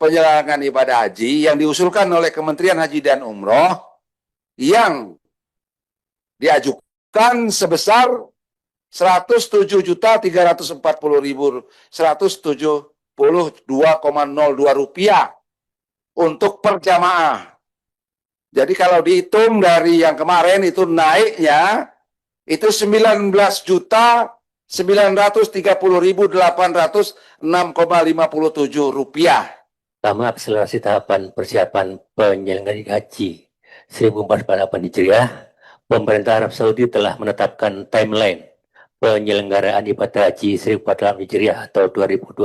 penyelenggaraan ibadah haji yang diusulkan oleh Kementerian Haji dan Umroh yang diajukan sebesar 107.340.172,02 rupiah untuk per jamaah. Jadi kalau dihitung dari yang kemarin itu naiknya itu 19.930.806,57 rupiah. Pertama, akselerasi tahapan persiapan penyelenggaraan haji 1448 Hijriah, pemerintah Arab Saudi telah menetapkan timeline penyelenggaraan ibadah haji 1448 Hijriah atau 2027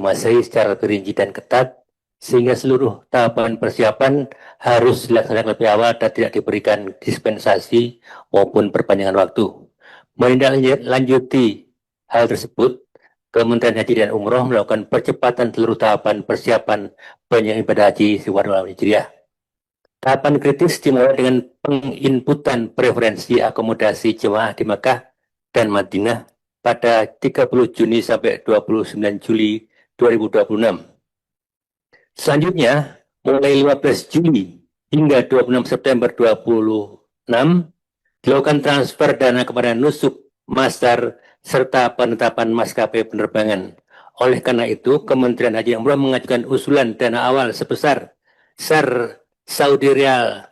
Masehi secara perinci dan ketat, sehingga seluruh tahapan persiapan harus dilaksanakan lebih awal dan tidak diberikan dispensasi maupun perpanjangan waktu. Menindaklanjuti hal tersebut, Kementerian Haji dan Umroh melakukan percepatan seluruh tahapan persiapan penyelenggaraan ibadah haji 1448 Hijriah. Tahapan kritis dimulai dengan penginputan preferensi akomodasi jemaah di Makkah dan Madinah pada 30 Juni sampai 29 Juli 2026. Selanjutnya, mulai 15 Juli hingga 26 September 2026, dilakukan transfer dana kepada nusuk, masdar, serta penetapan maskapai penerbangan. Oleh karena itu, Kementerian Haji dan Umroh mengajukan usulan dana awal sebesar SAR Saudi Rial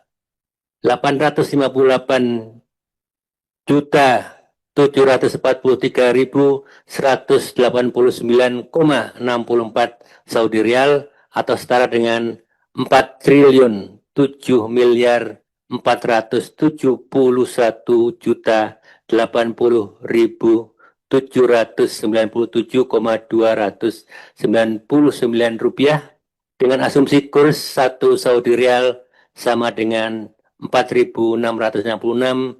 858.743.189,64 Saudi Rial atau setara dengan 4.071.781.797,299 rupiah dengan asumsi kurs 1 Saudi Rial sama dengan 4.666,67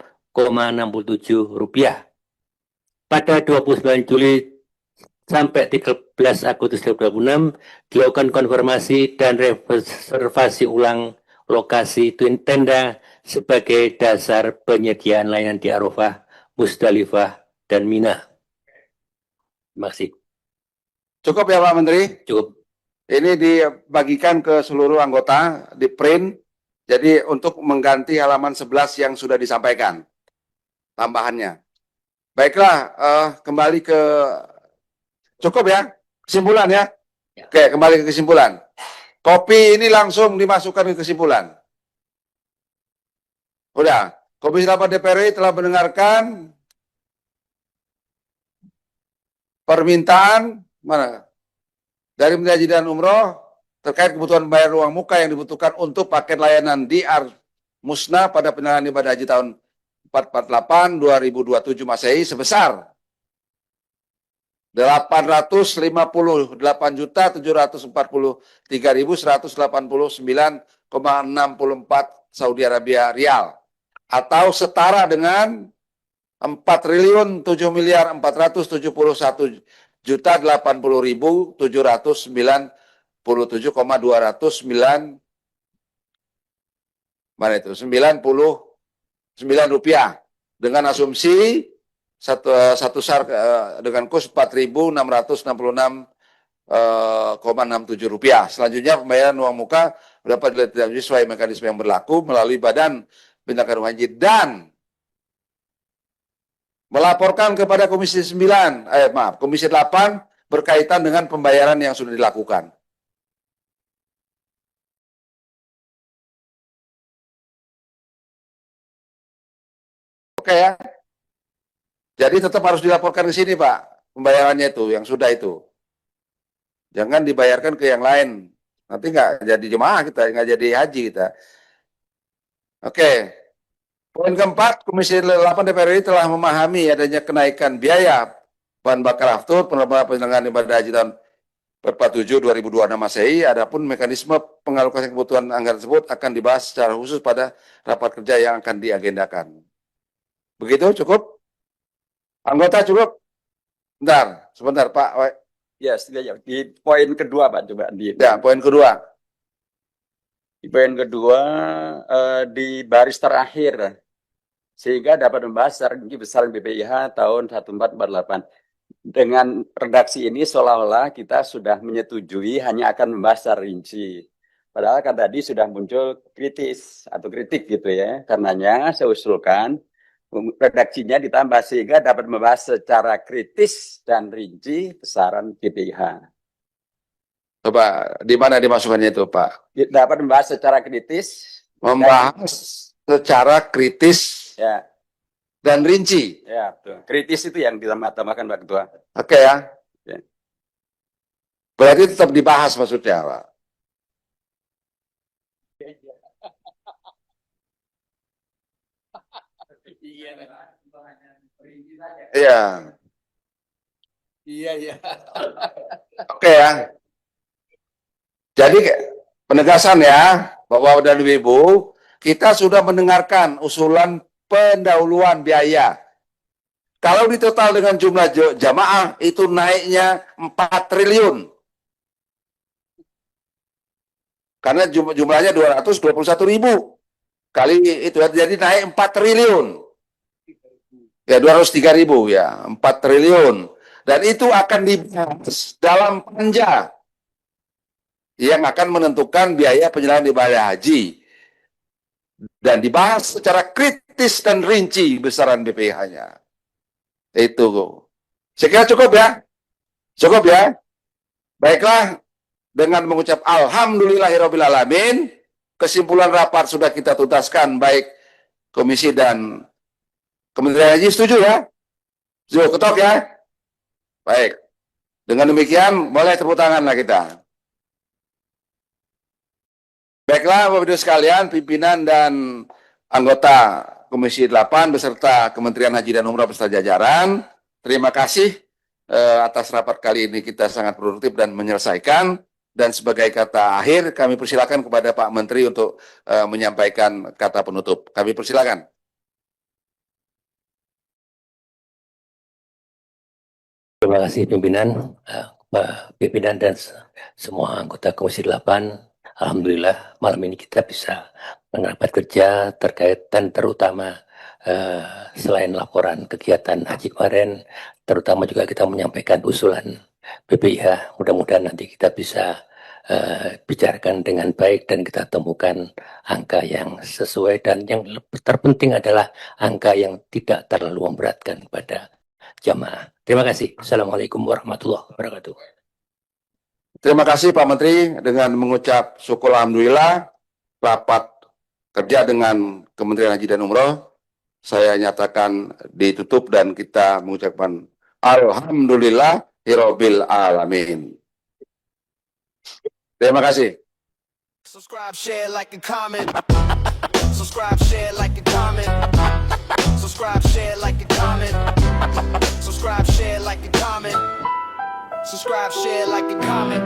rupiah. Pada 29 Juli sampai 13 Agustus 2026 dilakukan konfirmasi dan reservasi ulang lokasi tenda sebagai dasar penyediaan layanan di Arafah, Musdalifah, dan Mina. Terima kasih. Cukup ya Pak Menteri? Cukup. Ini dibagikan ke seluruh anggota, di print, jadi untuk mengganti halaman 11 yang sudah disampaikan, tambahannya. Baiklah, kembali ke, cukup ya, kesimpulan ya? Oke, kembali ke kesimpulan. Kopi ini langsung dimasukkan ke kesimpulan. Udah, Komisi 8 DPR RI telah mendengarkan permintaan mana dari Menteri Haji dan Umroh terkait kebutuhan bayar uang muka yang dibutuhkan untuk paket layanan di Musna pada penyelenggaraan ibadah haji tahun 448 2027 Masehi sebesar 848.743.189,64 Saudi Arabia Rial atau setara dengan 4.071.790.797,209 mana itu 99 rupiah dengan asumsi satu SAR dengan kurs 4.666,67 rupiah. Selanjutnya pembayaran uang muka dapat dilakukan sesuai mekanisme yang berlaku melalui Badan Penyelenggaraan Haji dan melaporkan kepada Komisi 8 berkaitan dengan pembayaran yang sudah dilakukan. Oke ya. Jadi tetap harus dilaporkan ke sini Pak, pembayarannya itu, yang sudah itu. Jangan dibayarkan ke yang lain. Nanti nggak jadi jemaah kita, nggak jadi haji kita. Oke. Poin keempat, Komisi 8 DPR RI telah memahami adanya kenaikan biaya bahan bakar aftur penyelenggaraan ibadah haji tahun 47 2026 Masehi. Adapun mekanisme pengalokasian kebutuhan anggaran tersebut akan dibahas secara khusus pada rapat kerja yang akan diagendakan. Begitu cukup? Anggota cukup? Sebentar Pak. Ya, di poin kedua Pak, coba Ya, poin kedua. Di poin kedua di baris terakhir sehingga dapat membahas strategi besar BPIH tahun 1448. dengan redaksi ini seolah-olah kita sudah menyetujui hanya akan membahas secara rinci. Padahal kan tadi sudah muncul kritis atau kritik gitu ya. Karenanya saya usulkan redaksinya ditambah sehingga dapat membahas secara kritis dan rinci besaran BPIH. Coba di mana dimasukkannya itu, Pak? Dapat membahas secara kritis. Membahas secara kritis Ya, dan rinci. ya betul. Kritis itu yang ditambahkan Pak Ketua. Oke ya. Ya. Berarti tetap dibahas maksudnya, Pak. Iya. Iya. Oke ya. Jadi penegasan ya, Bapak dan Ibu, kita sudah mendengarkan usulan pendahuluan biaya. Kalau ditotal dengan jumlah jamaah itu naiknya 4 triliun. Karena jumlahnya 221.000 kali itu jadi naik 4 triliun. Ya 203.000 ya, 4 triliun. Dan itu akan dibahas dalam panja yang akan menentukan biaya penyelenggaraan ibadah haji. Dan dibahas secara kritis dan rinci besaran BPIH-nya. Itu. Saya kira cukup ya. Cukup ya. Baiklah, dengan mengucap alhamdulillahirrabbilalamin, kesimpulan rapat sudah kita tuntaskan, baik komisi dan Kementerian Haji. Setuju ya? Setuju, ketok ya? Baik. Dengan demikian, boleh tepuk tangan lah kita. Baiklah, Bapak Ibu sekalian, pimpinan dan anggota Komisi 8 beserta Kementerian Haji dan Umrah beserta jajaran, terima kasih atas rapat kali ini, kita sangat produktif dan menyelesaikan. Dan sebagai kata akhir, kami persilakan kepada Pak Menteri untuk menyampaikan kata penutup. Kami persilakan. Terima kasih pimpinan, pimpinan dan semua anggota Komisi 8. Alhamdulillah malam ini kita bisa merapat kerja terkait dan terutama selain laporan kegiatan haji kemarin, terutama juga kita menyampaikan usulan BPIH. Mudah-mudahan nanti kita bisa bicarakan dengan baik dan kita temukan angka yang sesuai, dan yang terpenting adalah angka yang tidak terlalu memberatkan pada jamaah. Terima kasih. Assalamualaikum warahmatullahi wabarakatuh. Terima kasih Pak Menteri. Dengan mengucap syukur alhamdulillah, rapat kerja dengan Kementerian Haji dan Umroh saya nyatakan ditutup dan kita mengucapkan alhamdulillahirabbil alamin. Terima kasih. Subscribe, share, like, and comment. Subscribe, share, like, and comment. Subscribe, share, like, and comment. Subscribe, share, like, and comment. Subscribe, share, like, and comment.